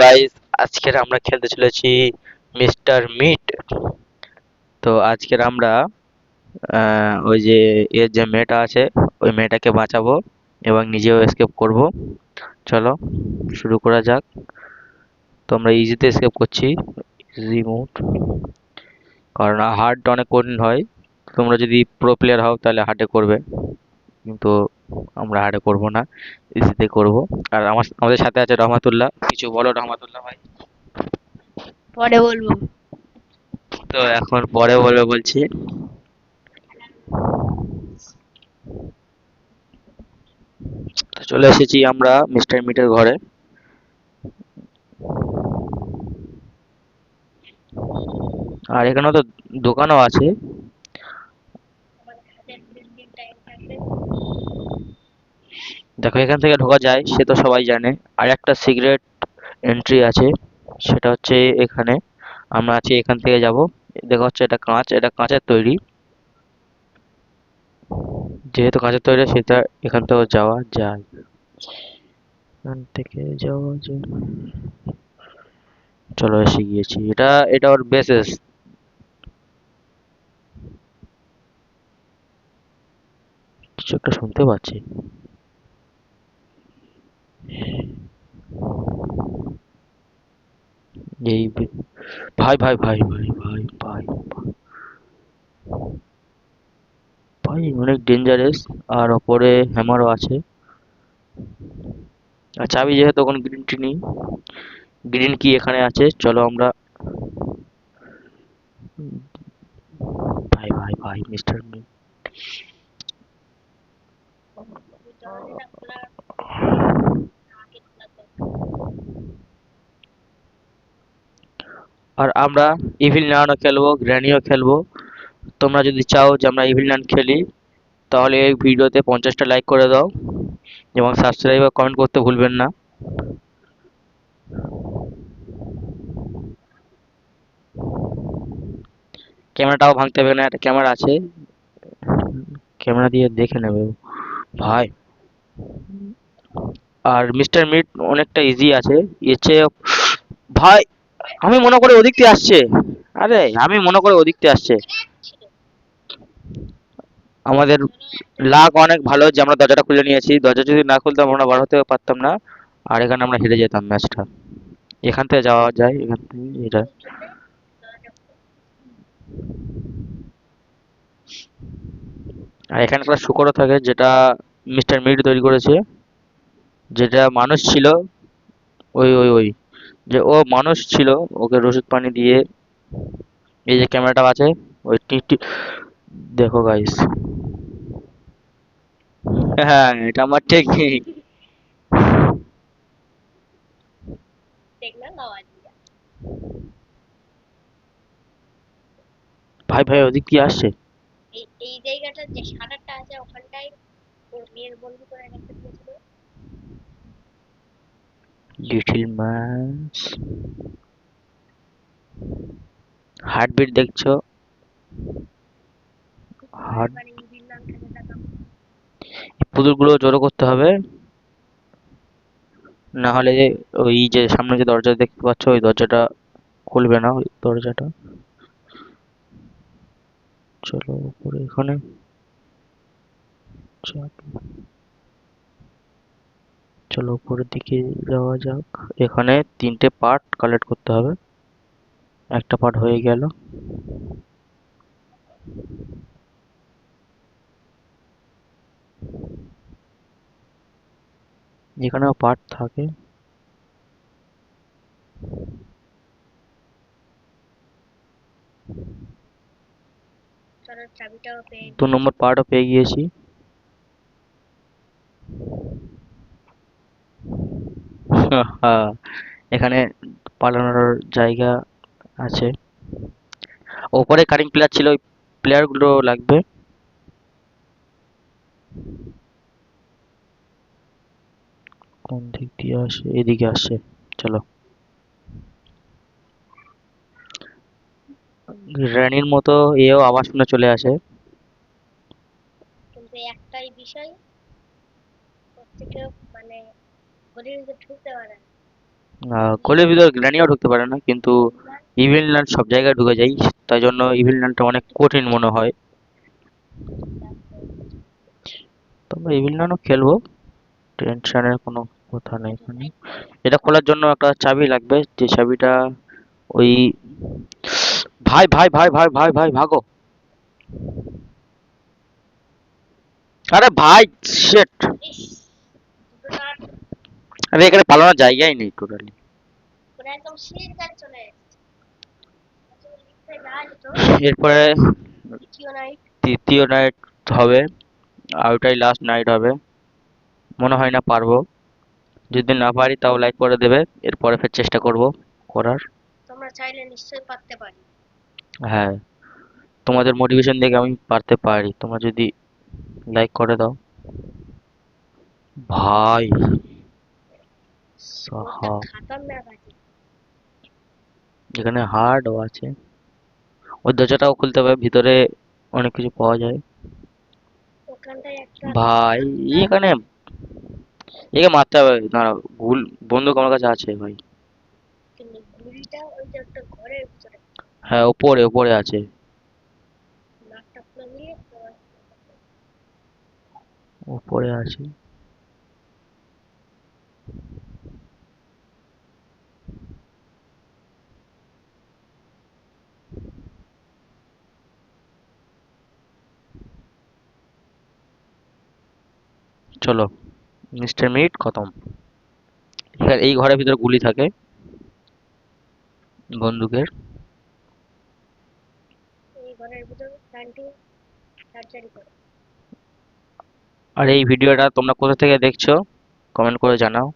Guys, আজকের আমরা খেলতে চলেছি মিস্টার মিট। তো আজকের আমরা ওই যে এর যে মেয়েটা আছে ওই মেয়েটাকে বাঁচাবো এবং নিজেও এসকেপ করব। চলো শুরু করা যাক। তো আমরা ইজিতে এসকেপ করছি, ইজি মোড, কারণ হার্ড অনেক কঠিন হয়। তোমরা যদি প্রো প্লেয়ার হও তাহলে হার্ডে করবে, কিন্তু আমরা হার্ডে করব না, ইজিতে করব। আর আমাদের সাথে আছে রহমাতুল্লাহ। কিছু বলো রহমাতুল্লাহ ভাই। পরে বলবো। তো এখন পরে বলবে বলছি। তো চলে এসেছি আমরা মিস্টার মিটের ঘরে। আর এখানে তো দোকানও আছে। আমাদের হাতে 3 দিন টাইম থাকবে। দেখো এখান থেকে ঢোকা যায় সে তো সবাই জানে। আর একটা সিক্রেট এন্ট্রি আছে, সেটা হচ্ছে এখানে। আমরা আছি এখান থেকে যাব। দেখা হচ্ছে এটা কাঁচ, এটা কাঁচের তৈরি। যেহেতু কাঁচের তৈরি সেটা এখান থেকেও যাওয়া যায়। এখান থেকে যাওয়া যায়। চলো এসে গিয়েছি। এটা ওর বেসেস। কিছু একটা শুনতে পাচ্ছি। এই ভাই ভাই ভাই ভাই ভাই ভাই ভাই অনেক ডেঞ্জারাস। আর ওপরে হ্যামারও আছে। আর চাবি যেহেতু এখন গ্রিন টি নেই, গ্রিন কি এখানে আছে। চলো আমরা, ভাই ভাই ভাই মিস্টার মি। ওই দরজাটা খোলার আগে খোলার দরকার। আর আমরা ইভিল নানও খেলবো, গ্র্যানিও খেলবো। তোমরা যদি চাও যে আমরা ইভিল নান খেলি, তাহলে এই ভিডিওতে 50টা লাইক করে দাও এবং সাবস্ক্রাইব আর কমেন্ট করতে ভুলবেন না। ক্যামেরাটাও ভাঙতে হবে না, একটা ক্যামেরা আছে, ক্যামেরা দিয়ে দেখে নেবে ভাই। আর মিস্টার মিট অনেকটা ইজি আছে এর চেয়ে। ভাই আমি মনে করে ওদিক দিয়ে আসছে। আরে আমি মনে করে ওদিক দিয়ে আসছে। ক্র্যাক ছিল। আমাদের চলো একটা লাক অনেক ভালো যে আমরা দরজাটা খুলে নিয়েছি। দরজা যদি না খুলতাম আমরা বার হতে পারতাম না। আর এখানে আমরা হেরে যেতাম ম্যাচটা। এখান থেকে যাওয়া যায়, এখান থেকে এটা। ওই জন্যে দরজা খোলা। আর এখানে একটা শুকরও থাকে, যেটা মিস্টার মিট তৈরি করেছে। যেটা মানুষ ছিল, ওই ওই ওই যে ও মানুষ ছিল, ওকে রসুদ পানি দিয়ে। এই যে ক্যামেরাটা আছে, ওই টি দেখো গাইস। হ্যাঁ এটা আমার টেকনিক। দেখলাম আওয়াজ দিয়া। ভাই ভাই ওদিক দিয়ে আসছে। এই জায়গাটার যে শাটারটা আছে ওখানটায় ওর মেয়ের বন্ধু করে রেখে দিয়েছিল। লিটল ম্যানস হার্টবিট দেখছো? হার্ট। বারবার এই বিল্লাল কাছে তাকাবো। পুতুলগুলো জড়ো করতে হবে, না হলে ওই যে সামনে যে দরজা দেখতে পাচ্ছ ওই দরজাটা খুলবে না, ওই দরজাটা। চলো উপরে এখানে চাপি। চলো উপরের দিকে যাওয়া যাক। এখানে 3টে পার্ট কালেক্ট করতে হবে। একটা পার্ট হয়ে গেল। যেখানেও পার্ট থাকে। চলো চাবিটাও পেয়ে 2 নম্বর গিয়েছি। পার্টও পেয়ে গিয়েছি। এখানে পালানোর জায়গা আছে। ওপরে কাটিং প্লেয়ার ছিল, ওই প্লেয়ার গুলো লাগবে। কোন দিক দিয়ে আসে? এদিকে আসছে। চলো। রানীর মতো এও আওয়াজ শুনে চলে আসে। কিন্তু একটাই বিষয়, প্রত্যেকে মানে গলির ভিতরে ঢুকতে পারে না। কোলের ভিতর গ্র্যানিও ঢুকতে পারে না, কিন্তু ইভিল ল্যান্ড সব জায়গায় ঢুকে যায়, তাই জন্য ইভিল ল্যান্ডটা অনেক কঠিন মনে হয়। তো আমরা ইভিল ল্যান্ডও খেলবো, টেনশনের কোনো কথা নেই এখানে। এটা খোলার জন্য একটা চাবি লাগবে, যে চাবিটা ওই, ভাই ভাই ভাই ভাই ভাই ভাই ভাগো, আরে ভাই, শেট, ইস, দুটো নাট আরে এখানে পালানোর জায়গাই নেই টোটালি। পুরো একদম শেষ কাজ চলে এসেছে। আচ্ছা, ওই লিফটে যাওয়া যেত। এরপরে দ্বিতীয় নাইট। তৃতীয় নাইট হবে, আর ওটাই লাস্ট নাইট হবে। মনে হয় না পারবো, যদি না পারি তাও লাইক করে দেবে, এরপরে ফের চেষ্টা করব করার। তোমরা চাইলে নিশ্চয়ই পারতে পারি। হ্যাঁ, তোমাদের মোটিভেশন দেখে আমি পারতে পারি, তোমরা যদি লাইক করে দাও। ভাই কোডটা সাহাব, খাতারনাক আছে। এখানে হার্ডও আছে, ওই দরজাটাও খুলতে হবে, ভিতরে অনেক কিছু পাওয়া যায়। ওখানটায় একটা ভাই খোলা এখানে, একে মারতে হবে, দাঁড়াও, বন্দুক আমার কাছে আছে ভাই। কিন্তু গুলিটা ওই যে একটা ঘরের ভিতরে হ্যাঁ, ওপরে ওপরে আছে। নাকটা খুলে নিয়ে তোমার ওপরে আছে। চলো, মিস্টার মিট খতম। এখানে এই ঘরের ভিতরে গুলি থাকে বন্দুকের। এই ঘরের ভিতরে প্যান্টি সার্জারি করে। আর এই ভিডিওটা তোমরা কোথা থেকে দেখছো কমেন্ট করে জানাও।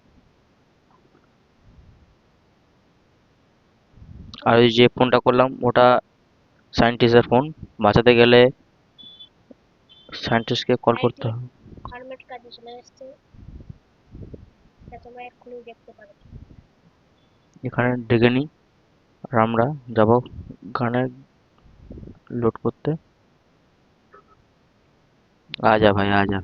আর ওই যে ফোনটা করলাম ওটা সায়েন্টিস্টের ফোন, বাঁচাতে গেলে সায়েন্টিস্টকে কল করতে সাইন্টিস্ট হবে। ফার্মের কাজে চলে এসেছে, তা তোমরা এক্ষুনি দেখতে পাবে। এখানে ডেকে নিই, আর আমরা যাবো গানে লোড করতে। আজা ভাই আজা।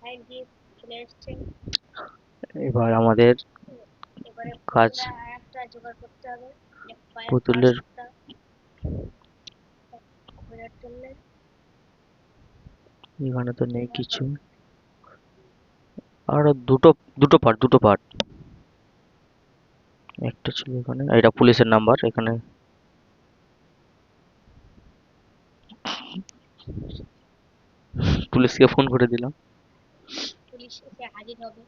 সাইন্টিস্ট চলে এসেছে। এবার আমাদের এবারে কাজ, পুতুলের আর একটা জোগাড় করতে হবে, যে পায়ের পুতুলের পাশটা খোঁজার জন্য। এখানে তো নেই কিছু। আর দুটো, দুটো পার্ট, একটা ছিল এখানে, এটা পুলিশের নাম্বার এখানে। পুলিশকে ফোন করে দিলাম, পুলিশ এসে হাজির হবে।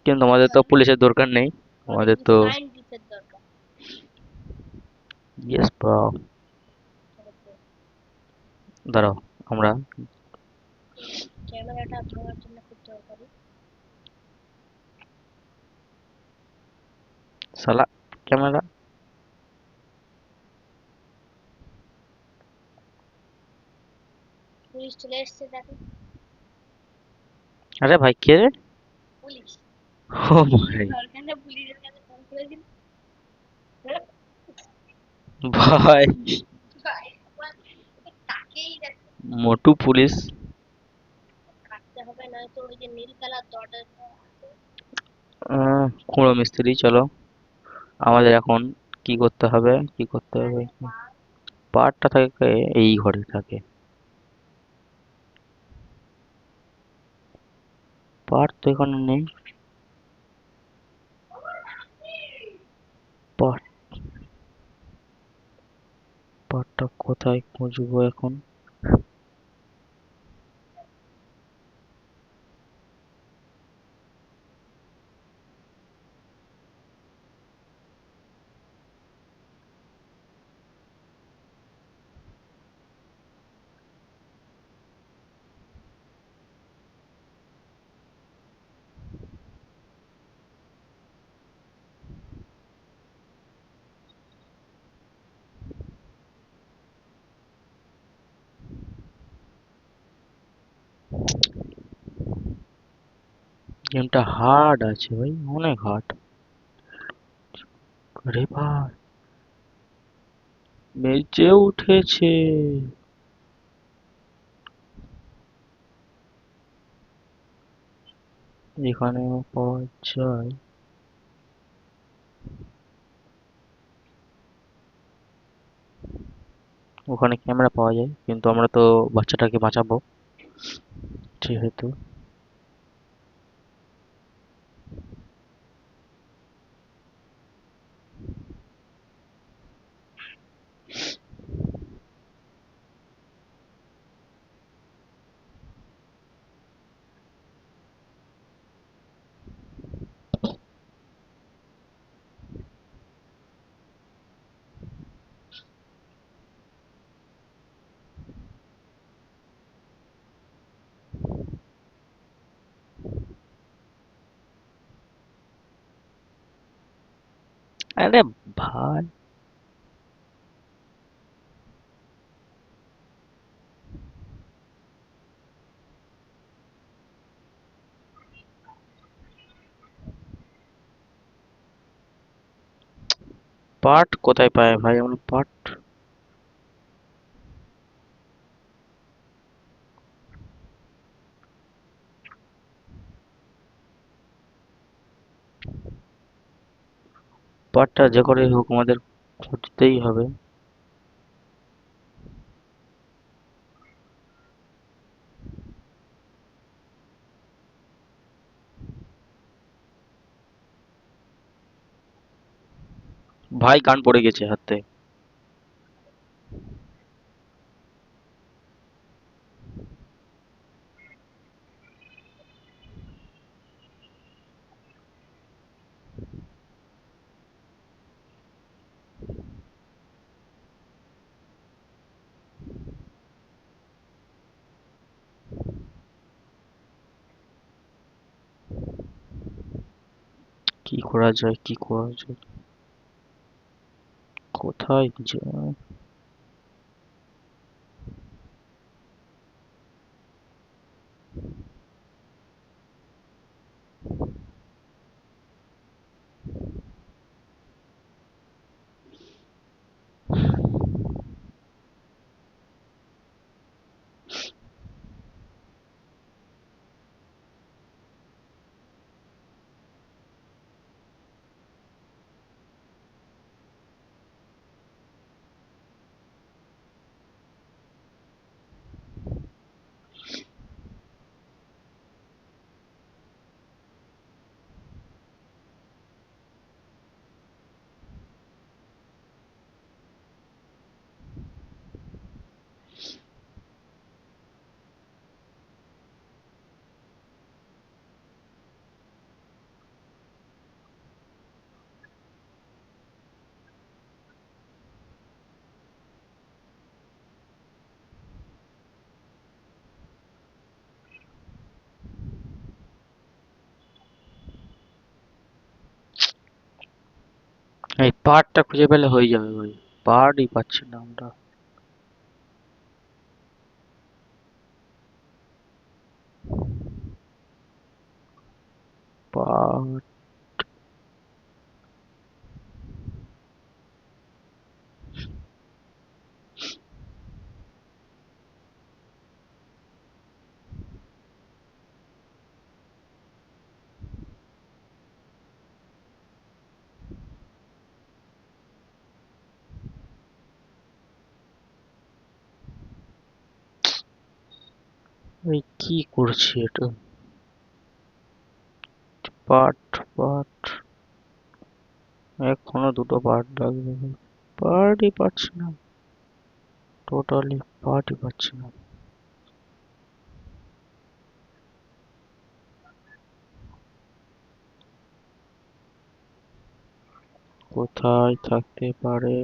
কিন্তু আমাদের তো পুলিশের দরকার নেই, আমাদের আমাদের শুধু তো। সায়েন্টিস্টের দরকার। Yes bro. দাঁড়াও, আমরা ক্যামেরাটা ধোয়ার জন্য খুব দরকারি। সালা ক্যামেরা, পুলিশ চলে এসেছে, দেখো। আরে ভাই কে রে? পুলিশ। ও ভাই, দরকার নেই পুলিশের কাছে ফোন করে দিন। ভাই ভাই, আমার তাকেই দেখো। মোটু পুলিশ। কাটতে হবে, নয়তো ওই যে নীল কালার দরজাটা আছে। খুঁড়ো মিস্ত্রি, চলো আমাদের এখন কি করতে হবে, কি করতে হবে। এখানে পা পার্টটা থাকে এই ঘরে থাকে, পার্ট তো এখানে নেই। পার্ট, পার্টটা কোথায় খুঁজবো এখন। গেমটা হার্ড আছে ভাই, অনেক হার্ড। আরে ভাই, বেঁচে উঠেছে। এখানে পাওয়া যায়। ওখানে ক্যামেরা পাওয়া যায়, কিন্তু আমরা তো বাচ্চাটাকে বাঁচাবো যেহেতু। আরে ভাই, পার্ট কোথায় পায় ভাই আমরা পার্ট? পার্টটা যে করে হোক আমাদের খুঁজতেই হবে। ভাই গান পড়ে গেছে হাতে। কি করা যায়, কি করা যায়? কোথায় যায়? এই পার্টটা খুঁজে পেলে হয়ে যাবে ভাই। পার্টই পাচ্ছি না আমরা। পার্ট। এই কি করছি এটা? Part, part. এখনো দুটো পার্ট লাগবে ভাই। পার্টই পাচ্ছি না। টোটালি পার্টই পাচ্ছি না। কোথায় থাকতে পারে?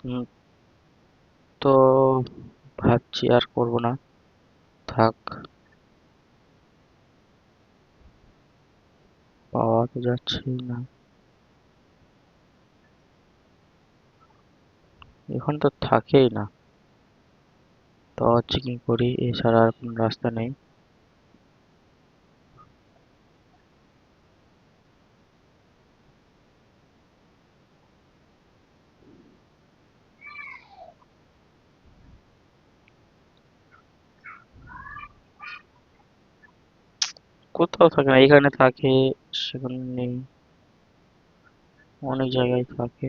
উম, তো ভাবছি আর করবো না, থাক। পাওয়া তো যাচ্ছেই না। এখন তো থাকেই না। তো চেকিং করি, এছাড়া আর কোনো রাস্তা নেই। কোথাও থাকে না, এখানে থাকে, সেখানে নেই, অনেক জায়গায় থাকে।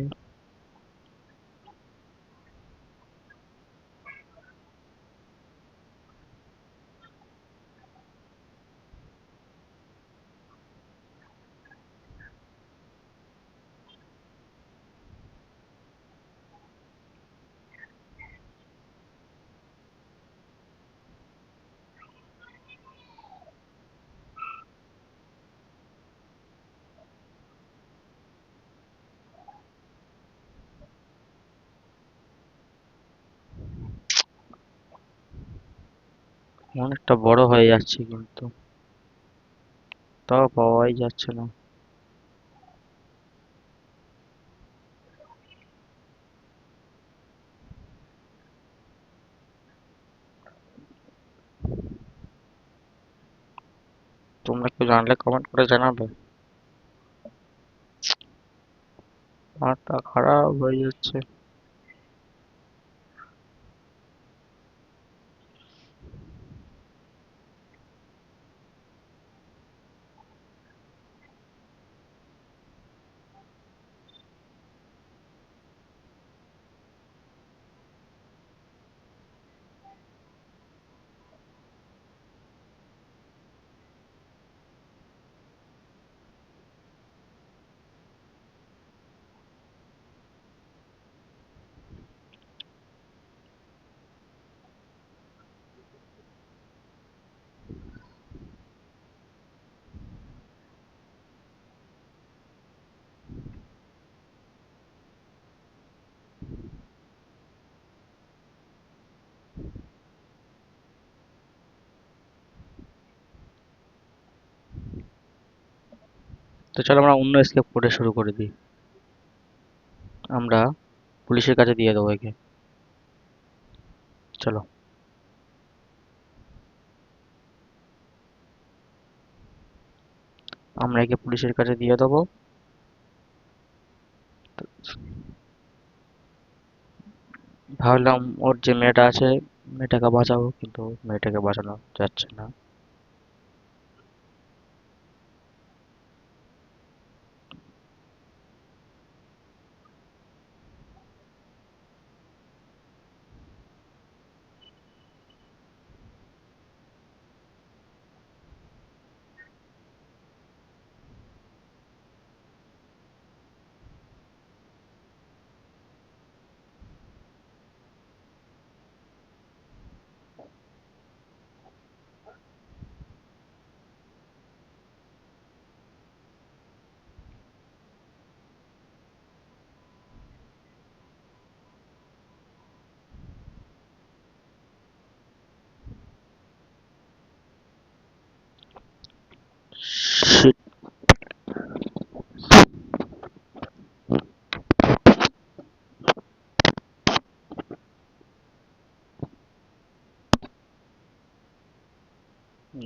অনেকটা বড় হয়ে যাচ্ছে কিন্তু, তাও পাওয়াই যাচ্ছে না। তোমরা কেউ জানলে কমেন্ট করে জানাবে। মাথা খারাপ হয়ে যাচ্ছে। তো চলো আমরা অন্য স্কেপ করে শুরু করে দিই। আমরা পুলিশের কাছে দিয়ে দেবো একে। চলো, আমরা একে পুলিশের কাছে দিয়ে দেবো। ভাবলাম ওর যে মেয়েটা আছে, মেয়েটাকে বাঁচাবো, কিন্তু মেয়েটাকে বাঁচানো যাচ্ছে না। Shit,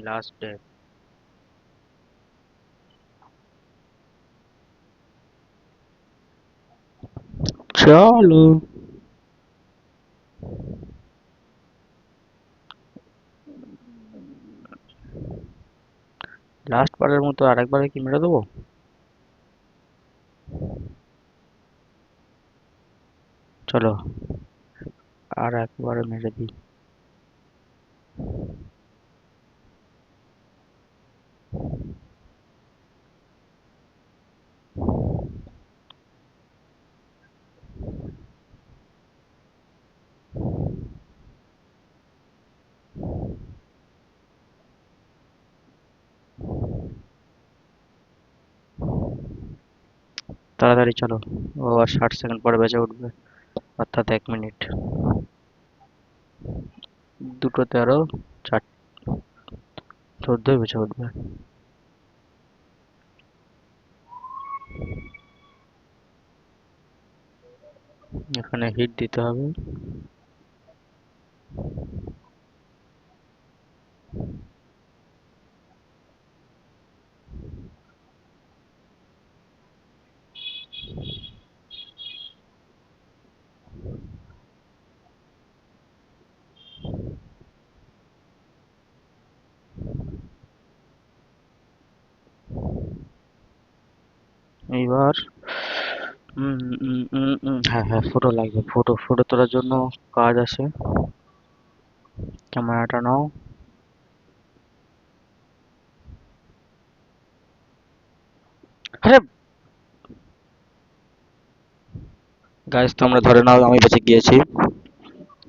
last day. চলো, লাস্ট বারের মতো আরেকবারে কি মেরে দেবো? চলো, আর একবারে মেরে দিই। তাড়াতাড়ি চলো, ও আর 60 সেকেন্ড পরে বেজে উঠবে, অর্থাৎ 1 মিনিট। 2:13, 14ই বেজে উঠবে। এখানে হিট দিতে হবে। এইবার হ্যাঁ হ্যাঁ, ফটো লাগবে। ফটো ফটো তোলার জন্য কাজ আছে। ক্যামেরাটা নাও। আরে গাইস, তোমরা ধরে নাও আমি বেঁচে গিয়েছি।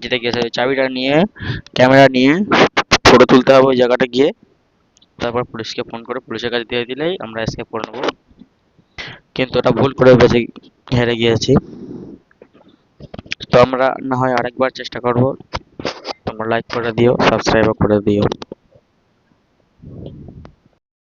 জিতে গিয়েছে। চাবিটা নিয়ে, ক্যামেরা নিয়ে ফটো তুলতে হবে ওই জায়গাটা গিয়ে। তারপর পুলিশকে ফোন করে পুলিশের কাছে দিয়ে দিলেই আমরা এসকেপ করে নেবো। কিন্তু ওটা ভুল করে বেঁচে হেরে গিয়েছি। তো আমরা না হয় আরেকবার চেষ্টা করব। তোমরা লাইক করে দিও, সাবস্ক্রাইবও করে দিও।